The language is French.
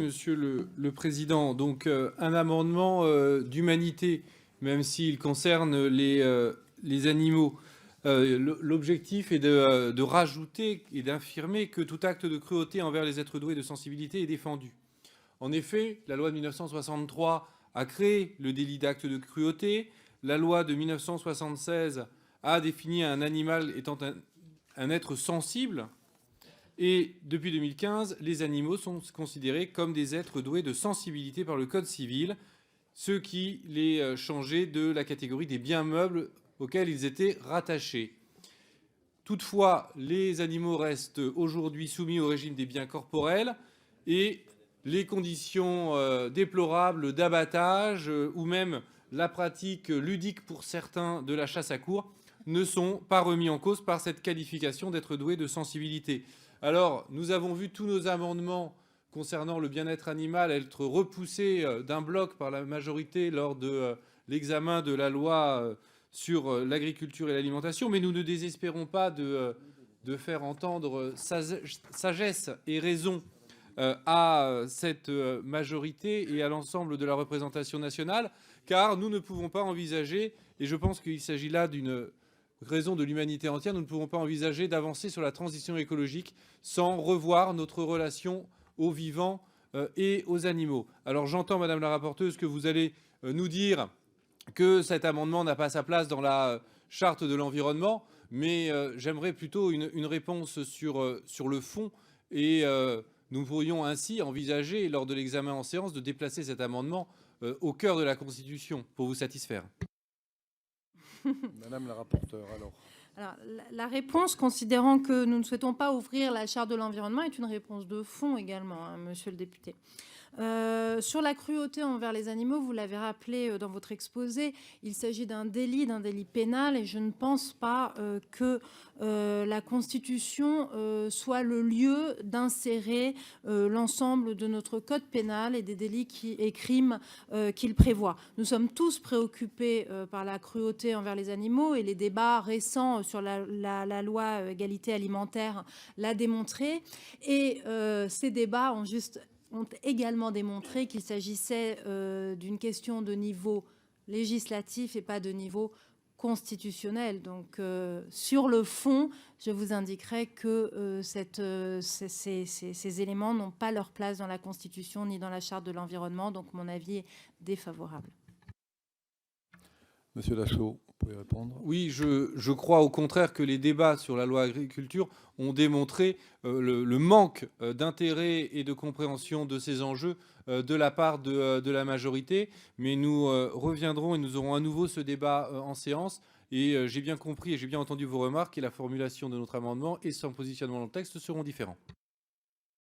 Monsieur le Président. Donc, un amendement d'humanité, même s'il concerne les animaux. L'objectif est de rajouter et d'affirmer que tout acte de cruauté envers les êtres doués de sensibilité est défendu. En effet, la loi de 1963 a créé le délit d'acte de cruauté. La loi de 1976 a défini un animal étant un être sensible. Et depuis 2015, les animaux sont considérés comme des êtres doués de sensibilité par le Code civil, ce qui les changeait de la catégorie des biens meubles auxquels ils étaient rattachés. Toutefois, les animaux restent aujourd'hui soumis au régime des biens corporels et les conditions déplorables d'abattage ou même la pratique ludique pour certains de la chasse à courre ne sont pas remis en cause par cette qualification d'être doué de sensibilité. Alors, nous avons vu tous nos amendements concernant le bien-être animal être repoussés d'un bloc par la majorité lors de l'examen de la loi sur l'agriculture et l'alimentation, mais nous ne désespérons pas de faire entendre sagesse et raison à cette majorité et à l'ensemble de la représentation nationale, car nous ne pouvons pas envisager, et je pense qu'il s'agit là d'une raison de l'humanité entière, nous ne pouvons pas envisager d'avancer sur la transition écologique sans revoir notre relation aux vivants et aux animaux. Alors j'entends, Madame la rapporteuse, que vous allez nous dire que cet amendement n'a pas sa place dans la charte de l'environnement, mais j'aimerais plutôt une réponse sur le fond et nous pourrions ainsi envisager, lors de l'examen en séance, de déplacer cet amendement au cœur de la Constitution pour vous satisfaire. Madame la rapporteure, alors. Alors, la réponse, considérant que nous ne souhaitons pas ouvrir la charte de l'environnement, est une réponse de fond également, hein, monsieur le député. Sur la cruauté envers les animaux, vous l'avez rappelé dans votre exposé, il s'agit d'un délit pénal et je ne pense pas que la Constitution soit le lieu d'insérer l'ensemble de notre code pénal et des délits et crimes qu'il prévoit. Nous sommes tous préoccupés par la cruauté envers les animaux et les débats récents sur la loi égalité alimentaire l'a démontré. Et ces débats ont également démontré qu'il s'agissait d'une question de niveau législatif et pas de niveau constitutionnel. Donc, sur le fond, je vous indiquerai que ces éléments n'ont pas leur place dans la Constitution ni dans la Charte de l'environnement. Donc, mon avis est défavorable. Monsieur Lachaud, vous pouvez répondre. Oui, je crois au contraire que les débats sur la loi agriculture ont démontré le manque d'intérêt et de compréhension de ces enjeux de la part de la majorité. Mais nous reviendrons et nous aurons à nouveau ce débat en séance. Et j'ai bien compris et j'ai bien entendu vos remarques et la formulation de notre amendement et son positionnement dans le texte seront différents.